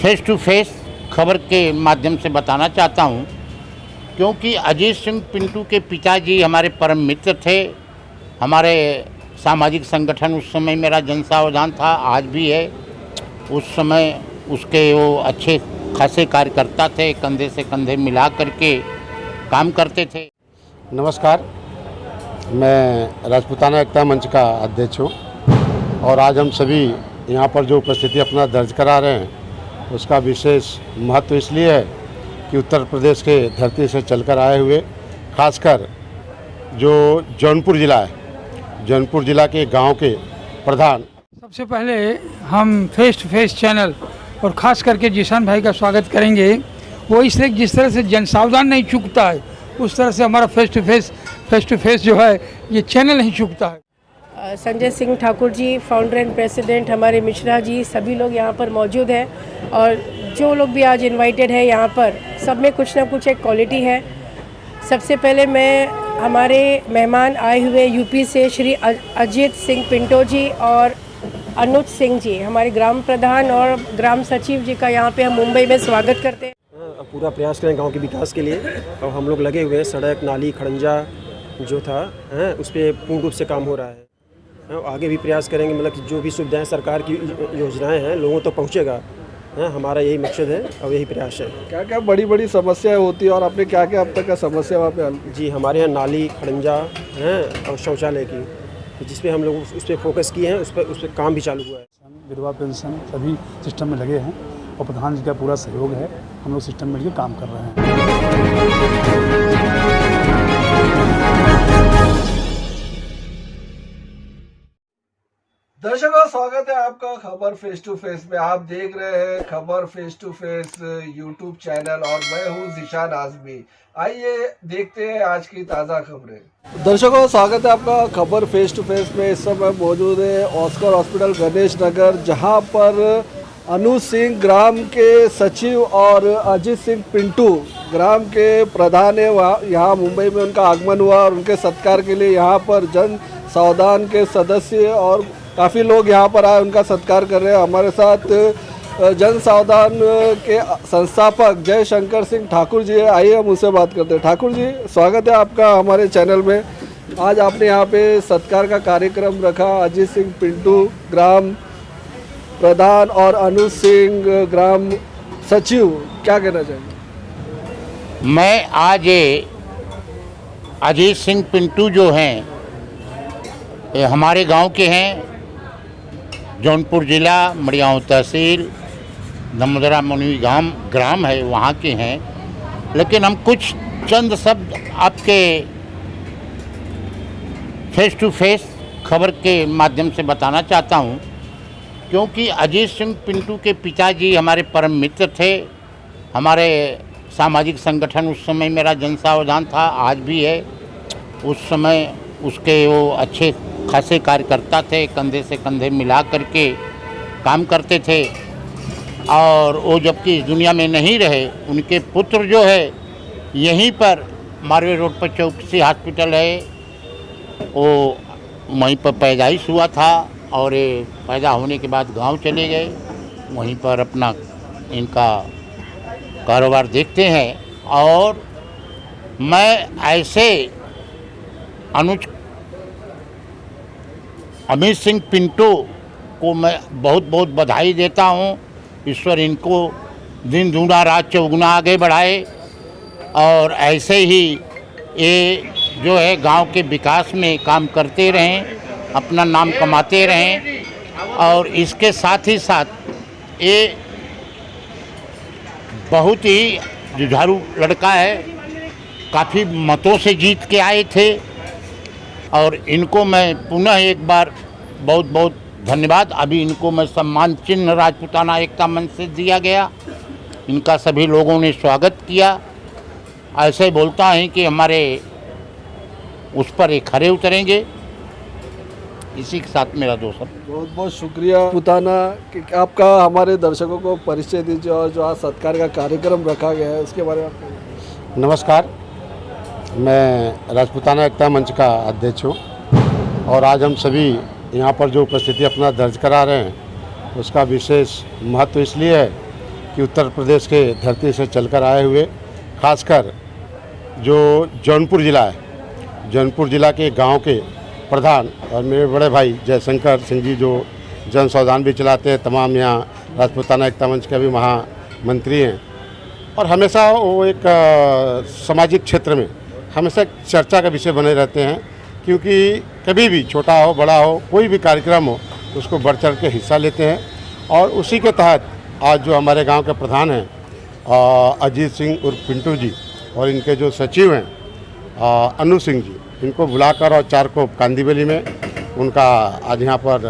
Face to face खबर के माध्यम से बताना चाहता हूं, क्योंकि अजीत सिंह पिंटू के पिताजी हमारे परम मित्र थे। हमारे सामाजिक संगठन, उस समय मेरा जन सावधान था, आज भी है। उस समय उसके वो अच्छे खासे कार्यकर्ता थे, कंधे से कंधे मिला करके काम करते थे। नमस्कार, मैं राजपूताना एकता मंच का अध्यक्ष हूँ और आज हम सभी यहाँ पर जो उपस्थिति अपना दर्ज करा रहे हैं उसका विशेष महत्व इसलिए है कि उत्तर प्रदेश के धरती से चलकर आए हुए, खासकर जो जौनपुर ज़िला है, जौनपुर ज़िला के गांव के प्रधान। सबसे पहले हम फेस टू फेस चैनल और ख़ास करके जिशान भाई का स्वागत करेंगे। वो इसलिए जिस तरह से जन सावधान नहीं चूकता है, उस तरह से हमारा फेस टू फेस जो है ये चैनल नहीं चूकता है। Sanjay Singh Thakur ji, founder and president, हमारे मिश्रा जी, सभी लोग यहाँ पर मौजूद हैं और जो लोग भी आज इनवाइटेड है यहाँ पर, सब में कुछ ना कुछ एक क्वालिटी है। सबसे पहले मैं हमारे मेहमान आए हुए यूपी से श्री अजीत सिंह पिंटो जी और अनुज सिंह जी, हमारे ग्राम प्रधान और ग्राम सचिव जी का यहाँ पे हम मुंबई में स्वागत करते हैं। पूरा प्रयास करें गांव के विकास के लिए और हम लोग लगे हुए हैं। सड़क, नाली, खड़ंजा जो था उस पर पूर्ण रूप से काम हो रहा है। आगे भी प्रयास करेंगे, मतलब कि जो भी सुविधाएं सरकार की योजनाएं हैं लोगों तक पहुंचेगा। हमारा यही मकसद है और यही प्रयास है। क्या क्या बड़ी बड़ी समस्याएं होती है और आपने क्या क्या अब तक का समस्या वहाँ पे हल की? जी, हमारे यहाँ नाली, खड़ंजा और शौचालय की, तो जिस पे हम लोग उस पर फोकस किए हैं, उस पर काम भी चालू हुआ है। विधवा पेंशन सभी सिस्टम में लगे हैं और प्रधान जी का पूरा सहयोग है। हम लोग सिस्टम में मिलकर काम कर रहे हैं। दर्शकों, स्वागत है आपका खबर फेस टू फेस में। आप देख रहे हैं खबर face to face YouTube channel और मैं हूं जिशान आजमी। आइए देखते हैं आज की ताज़ा खबरें। दर्शकों, स्वागत है आपका खबर फेस टू फेस में। इस समय मौजूद है ऑस्कर हॉस्पिटल गणेश नगर, जहां पर अनुज सिंह ग्राम के सचिव और अजीत सिंह पिंटू ग्राम के प्रधान है। यहाँ मुंबई में उनका आगमन हुआ और उनके सत्कार के लिए यहाँ पर जन सावधान के सदस्य और काफ़ी लोग यहाँ पर आए, उनका सत्कार कर रहे हैं। हमारे साथ जन सावधान के संस्थापक जय शंकर सिंह ठाकुर जी है। आइए हम उनसे बात करते हैं। ठाकुर जी, स्वागत है आपका हमारे चैनल में। आज आपने यहाँ पे सत्कार का कार्यक्रम रखा। अजीत सिंह पिंटू ग्राम प्रधान और अनुज सिंह ग्राम सचिव, क्या कहना चाहिए? मैं आज अजीत सिंह पिंटू जो हैं, ये हमारे गांव के हैं। जौनपुर ज़िला, मड़ियाँव तहसील, दमोदरा मुनि ग्राम है, वहाँ के हैं। लेकिन हम कुछ चंद शब्द आपके फेस टू फेस खबर के माध्यम से बताना चाहता हूँ, क्योंकि अजीत सिंह पिंटू के पिताजी हमारे परम मित्र थे। हमारे सामाजिक संगठन, उस समय मेरा जन सावधान था, आज भी है। उस समय उसके वो अच्छे खासे कार्यकर्ता थे, कंधे से कंधे मिला करके काम करते थे। और वो जबकि इस दुनिया में नहीं रहे, उनके पुत्र जो है यहीं पर मारवे रोड पर चौकसी हॉस्पिटल है, वो वहीं पर पैदाइश हुआ था और ये पैदा होने के बाद गांव चले गए, वहीं पर अपना इनका कारोबार देखते हैं। और मैं ऐसे अमित सिंह पिंटू को मैं बहुत बहुत बधाई देता हूँ। ईश्वर इनको दिन दूना रात चौगुना आगे बढ़ाए और ऐसे ही ये जो है गांव के विकास में काम करते रहें, अपना नाम कमाते रहें। और इसके साथ ही साथ ये बहुत ही जुझारू लड़का है, काफ़ी मतों से जीत के आए थे और इनको मैं पुनः एक बार बहुत बहुत धन्यवाद। अभी इनको मैं सम्मान चिन्ह राजपूताना एकता मंच से दिया गया, इनका सभी लोगों ने स्वागत किया। ऐसे बोलता है कि हमारे उस पर एक खरे उतरेंगे। इसी के साथ मेरा दोस्त, बहुत बहुत शुक्रिया पुताना कि आपका हमारे दर्शकों को परिचय दीजिए और जो आज सत्कार का कार्यक्रम रखा गया है उसके बारे में आप कहिए। नमस्कार, मैं राजपूताना एकता मंच का अध्यक्ष हूँ और आज हम सभी यहाँ पर जो उपस्थिति अपना दर्ज करा रहे हैं उसका विशेष महत्व इसलिए है कि उत्तर प्रदेश के धरती से चलकर आए हुए, खासकर जो जौनपुर ज़िला है, जौनपुर ज़िला के गांव के प्रधान और मेरे बड़े भाई जयशंकर सिंह जी जो जन सौदान भी चलाते हैं, तमाम यहाँ राजपूताना एकता मंच के भी महामंत्री हैं और हमेशा वो एक सामाजिक क्षेत्र में हमेशा चर्चा का विषय बने रहते हैं, क्योंकि कभी भी छोटा हो बड़ा हो कोई भी कार्यक्रम हो उसको बढ़ चढ़ के हिस्सा लेते हैं। और उसी के तहत आज जो हमारे गांव के प्रधान हैं अजीत सिंह उर्फ पिंटू जी और इनके जो सचिव हैं अनु सिंह जी, इनको बुलाकर और 4 को कांदीवली में उनका आज यहाँ पर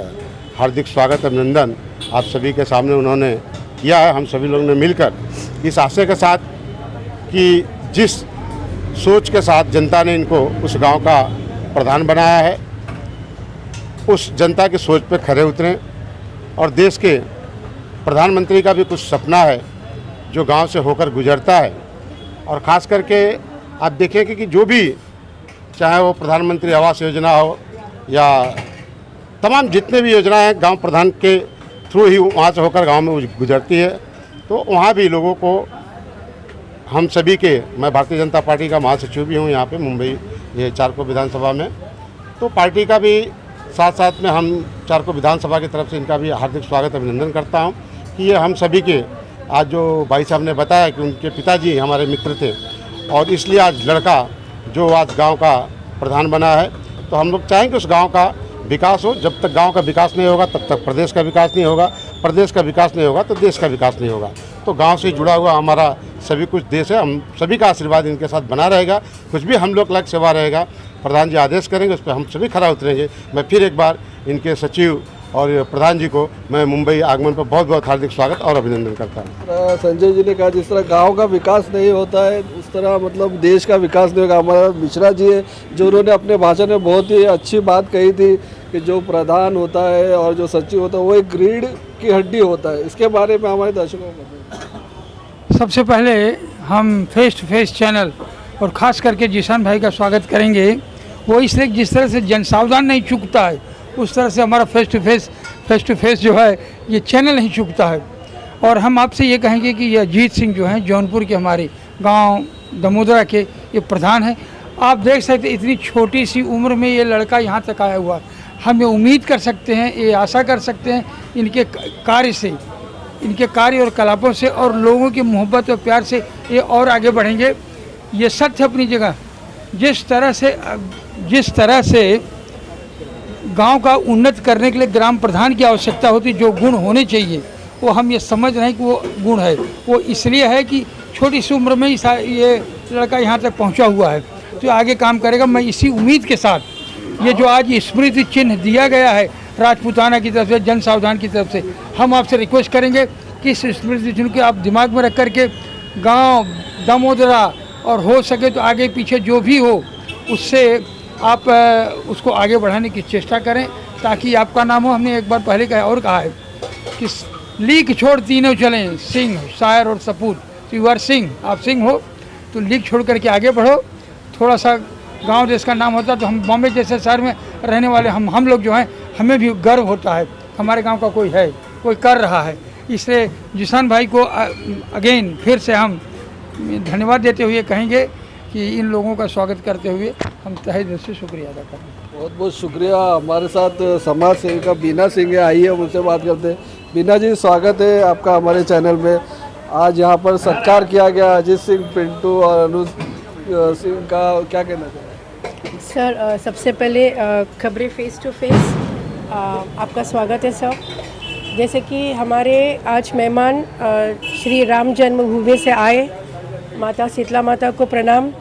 हार्दिक स्वागत अभिनंदन आप सभी के सामने उन्होंने किया है। हम सभी लोगों ने मिलकर इस आशय के साथ कि जिस सोच के साथ जनता ने इनको उस गांव का प्रधान बनाया है, उस जनता की सोच पे खरे उतरें और देश के प्रधानमंत्री का भी कुछ सपना है जो गांव से होकर गुजरता है। और ख़ास करके आप देखेंगे कि जो भी चाहे वो प्रधानमंत्री आवास योजना हो या तमाम जितने भी योजनाएं हैं गांव प्रधान के थ्रू ही वहाँ से होकर गांव में गुजरती है, तो वहाँ भी लोगों को हम सभी के, मैं भारतीय जनता पार्टी का महासचिव भी हूँ यहाँ पे मुंबई ये 4 को विधानसभा में, तो पार्टी का भी साथ साथ में हम 4 को विधानसभा की तरफ से इनका भी हार्दिक स्वागत अभिनंदन करता हूँ कि ये हम सभी के, आज जो भाई साहब ने बताया कि उनके पिताजी हमारे मित्र थे और इसलिए आज लड़का जो आज गांव का प्रधान बना है, तो हम लोग चाहेंगे उस गांव का विकास हो। जब तक गांव का विकास नहीं होगा तब तक प्रदेश का विकास नहीं होगा, प्रदेश का विकास नहीं होगा तो देश का विकास नहीं होगा। तो गांव से जुड़ा हुआ हमारा सभी कुछ देश है, हम सभी का आशीर्वाद इनके साथ बना रहेगा। कुछ भी हम लोग लक्ष्य सेवा रहेगा, प्रधान जी आदेश करेंगे उस पर हम सभी खरा उतरेंगे। मैं फिर एक बार इनके सचिव और प्रधान जी को मैं मुंबई आगमन पर बहुत बहुत हार्दिक स्वागत और अभिनंदन करता हूँ। संजय जी ने कहा जिस तरह गांव का विकास नहीं होता है उस तरह मतलब देश का विकास नहीं होगा। हमारा मिश्रा जी है जो उन्होंने अपने भाषण में बहुत ही अच्छी बात कही थी कि जो प्रधान होता है और जो सचिव होता है वो एक रीढ़ की हड्डी होता है। इसके बारे में हमारे दर्शकों को बताएं। सबसे पहले हम फेस टू फेस चैनल और ख़ास करके जिशान भाई का स्वागत करेंगे। वो इसलिए जिस तरह से जनसावधान नहीं चूकता है उस तरह से हमारा फेस टू फेस जो है ये चैनल नहीं चूकता है। और हम आपसे ये कहेंगे कि ये अजीत सिंह जो हैं जौनपुर के हमारे गांव दमोदरा के ये प्रधान हैं। आप देख सकते इतनी छोटी सी उम्र में ये लड़का यहाँ तक आया हुआ। हम ये उम्मीद कर सकते हैं, ये आशा कर सकते हैं इनके कार्य से, इनके कार्य और कलापों से और लोगों की मोहब्बत और प्यार से ये और आगे बढ़ेंगे। ये सत्य अपनी जगह। जिस तरह से गांव का उन्नत करने के लिए ग्राम प्रधान की आवश्यकता होती, जो गुण होने चाहिए वो हम ये समझ रहे हैं कि वो गुण है। वो इसलिए है कि छोटी सी उम्र में ही ये लड़का यहाँ तक पहुँचा हुआ है, तो आगे काम करेगा। मैं इसी उम्मीद के साथ ये जो आज स्मृति चिन्ह दिया गया है राजपूताना की तरफ से, जन सावधान की तरफ से, हम आपसे रिक्वेस्ट करेंगे कि इस स्मृति चिन्ह को आप दिमाग में रख करके गांव दमोदरा और हो सके तो आगे पीछे जो भी हो उससे आप उसको आगे बढ़ाने की चेष्टा करें ताकि आपका नाम हो। हमने एक बार पहले कहा है कि लीक छोड़ तीनों चलें, सिंह, शायर और सपूत। तो यू आर सिंह, आप सिंह हो तो लीक छोड़ करके आगे बढ़ो। थोड़ा सा गांव देश का नाम होता तो हम बॉम्बे जैसे शहर में रहने वाले हम लोग जो हैं हमें भी गर्व होता है हमारे गांव का कोई है, कोई कर रहा है। इसलिए जिशान भाई को अगेन फिर से हम धन्यवाद देते हुए कहेंगे कि इन लोगों का स्वागत करते हुए हम तहे दिल से शुक्रिया अदा करें। बहुत बहुत शुक्रिया। हमारे साथ समाज सेविका बीना सिंह है, आइए हम उनसे बात करते हैं। बीना जी स्वागत है आपका हमारे चैनल में। आज यहाँ पर सत्कार किया गया अजीत सिंह पिंटू और अनु सिंह का, क्या कहना चाहिए सर? सबसे पहले खबरें फेस टू फेस आपका स्वागत है सर। जैसे कि हमारे आज मेहमान श्री राम जन्मभूमि से आए, माता शीतला माता को प्रणाम।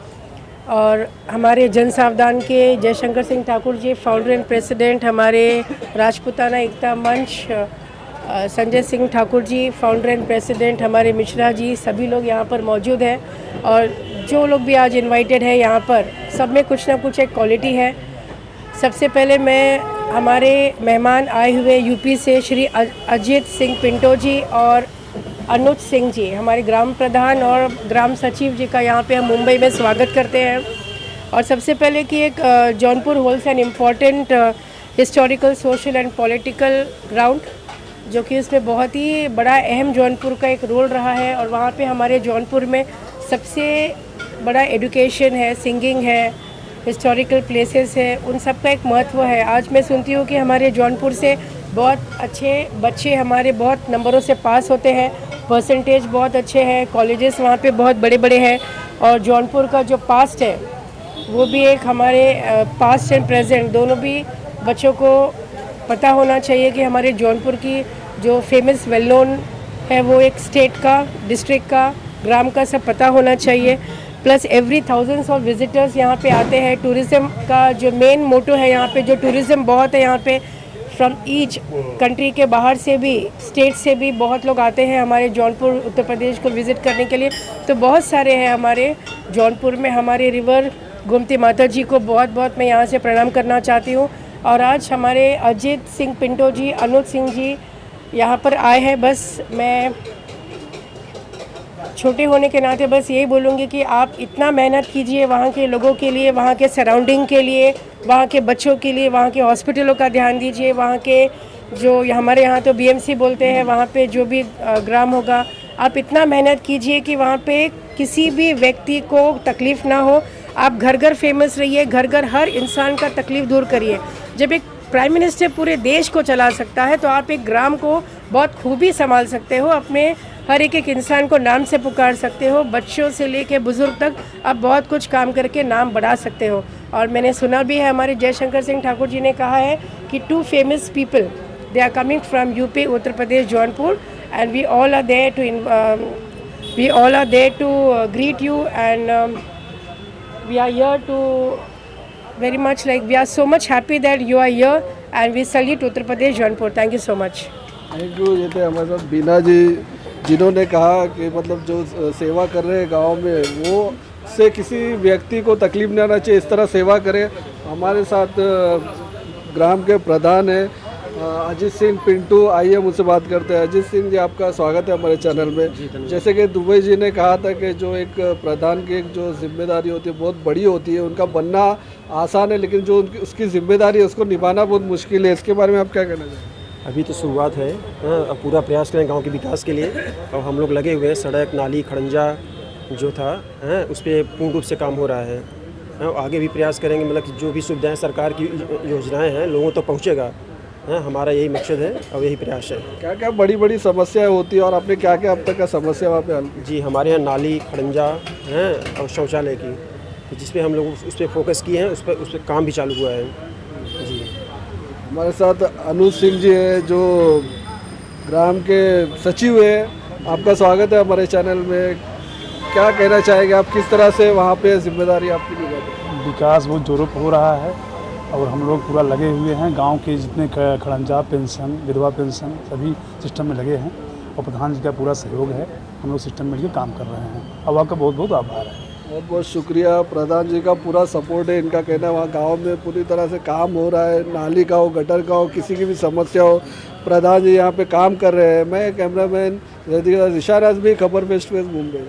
और हमारे जन सावधान के Jaishankar Singh Thakur ji founder and president, हमारे राजपूताना एकता मंच Sanjay Singh Thakur ji founder and president, हमारे मिश्रा जी, सभी लोग यहाँ पर मौजूद हैं। और जो लोग भी आज इनवाइटेड है यहाँ पर, सब में कुछ ना कुछ एक क्वालिटी है। सबसे पहले मैं हमारे मेहमान आए हुए यूपी से श्री अजीत सिंह पिंटो जी और अनुज सिंह जी, हमारे ग्राम प्रधान और ग्राम सचिव जी का यहाँ पे हम मुंबई में स्वागत करते हैं। और सबसे पहले कि एक Jaunpur holds an important historical, social and political ground जो कि उसमें बहुत ही बड़ा अहम जौनपुर का एक रोल रहा है। और वहाँ पे हमारे जौनपुर में सबसे बड़ा एजुकेशन है, सिंगिंग है, हिस्टोरिकल प्लेसेस है, उन सब का एक महत्व है। आज मैं सुनती हूँ कि हमारे जौनपुर से बहुत अच्छे बच्चे हमारे बहुत नंबरों से पास होते हैं, परसेंटेज बहुत अच्छे हैं, कॉलेजेस वहाँ पे बहुत बड़े बड़े हैं। और जौनपुर का जो पास्ट है वो भी एक हमारे पास्ट एंड प्रेजेंट दोनों भी बच्चों को पता होना चाहिए कि हमारे जौनपुर की जो फेमस वेल नोन है वो एक स्टेट का, डिस्ट्रिक्ट का, ग्राम का सब पता होना चाहिए। Plus every thousands of visitors यहाँ पे आते हैं। टूरिज़्म का जो मेन मोटो है यहाँ पे, जो टूरिज़्म बहुत है यहाँ पे, फ्रॉम ईच कंट्री के बाहर से भी, स्टेट से भी बहुत लोग आते हैं हमारे जौनपुर उत्तर प्रदेश को विज़िट करने के लिए। तो बहुत सारे हैं हमारे जौनपुर में। हमारे रिवर गोमती माता जी को बहुत बहुत मैं यहाँ से प्रणाम करना चाहती हूँ। और आज हमारे अजीत सिंह पिंटो जी, अनुज सिंह जी यहाँ पर आए हैं। बस मैं छोटे होने के नाते बस यही बोलूँगी कि आप इतना मेहनत कीजिए वहाँ के लोगों के लिए, वहाँ के सराउंडिंग के लिए, वहाँ के बच्चों के लिए, वहाँ के हॉस्पिटलों का ध्यान दीजिए, वहाँ के जो हमारे यहाँ तो बीएमसी बोलते हैं, वहाँ पे जो भी ग्राम होगा, आप इतना मेहनत कीजिए कि वहाँ पे किसी भी व्यक्ति को तकलीफ़ ना हो। आप घर घर फेमस रहिए, घर घर हर इंसान का तकलीफ़ दूर करिए। जब एक प्राइम मिनिस्टर पूरे देश को चला सकता है तो आप एक ग्राम को बहुत खूबी संभाल सकते हो, अपने हर एक इंसान को नाम से पुकार सकते हो, बच्चों से लेके बुज़ुर्ग तक आप बहुत कुछ काम करके नाम बढ़ा सकते हो। और मैंने सुना भी है, हमारे जयशंकर सिंह ठाकुर जी ने कहा है कि 2 famous people they are coming from UP, Uttar Pradesh, Jaunpur, and we all are there to greet you and we are here to very much like we are so much happy that you are here and we salute Uttar Pradesh Jaunpur. Thank you so much. Thank you. ये थे हमारे साथ बीना जी, जिन्होंने कहा कि मतलब जो सेवा कर रहे हैं गांव में वो से किसी व्यक्ति को तकलीफ नहीं आना चाहिए, इस तरह सेवा करें। हमारे साथ ग्राम के प्रधान हैं अजीत सिंह पिंटू, आइए मुझसे बात करते हैं। अजीत सिंह जी, आपका स्वागत है हमारे चैनल में। जैसे कि दुबई जी ने कहा था कि जो एक प्रधान की एक जो जिम्मेदारी होती है बहुत बड़ी होती है, उनका बनना आसान है लेकिन जो उसकी जिम्मेदारी है उसको निभाना बहुत मुश्किल है। इसके बारे में आप क्या कहना चाहेंगे? अभी तो शुरुआत है, अब पूरा प्रयास करें गांव के विकास के लिए। और हम लोग लगे हुए हैं, सड़क, नाली, खड़ंजा जो था उस पर पूर्ण रूप से काम हो रहा है। आगे भी प्रयास करेंगे, मतलब कि जो भी सुविधाएं सरकार की योजनाएं हैं लोगों तक पहुंचेगा। हमारा यही मकसद है और यही प्रयास है। क्या क्या बड़ी बड़ी समस्याएं होती है और आपने क्या क्या अब तक का समस्या वहाँ पे हल की? जी, हमारे यहाँ नाली, खड़ंजा हैं और शौचालय की, जिस पे हम लोग उस पर फोकस किए हैं, उस पर काम भी चालू हुआ है। जी, हमारे साथ अनुज सिंह जी है जो ग्राम के सचिव है। आपका स्वागत है हमारे चैनल में। क्या कहना चाहेंगे आप, किस तरह से वहाँ पे जिम्मेदारी आपकी निभाते हैं? विकास बहुत जोरों पर हो रहा है और हम लोग पूरा लगे हुए हैं। गांव के जितने खड़ंजा पेंशन, विधवा पेंशन सभी सिस्टम में लगे हैं और प्रधान जी का पूरा सहयोग है। हम लोग सिस्टम में मिलकर काम कर रहे हैं। अब आपका बहुत बहुत आभार है। बहुत बहुत शुक्रिया। प्रधान जी का पूरा सपोर्ट है। इनका कहना है वहाँ गाँव में पूरी तरह से काम हो रहा है, नाली का हो, गटर का हो, किसी की भी समस्या हो, प्रधान जी यहाँ पे काम कर रहे हैं। मैं कैमरामैन ज़िशान आज़मी, खबर फेस टू फेस, मुंबई।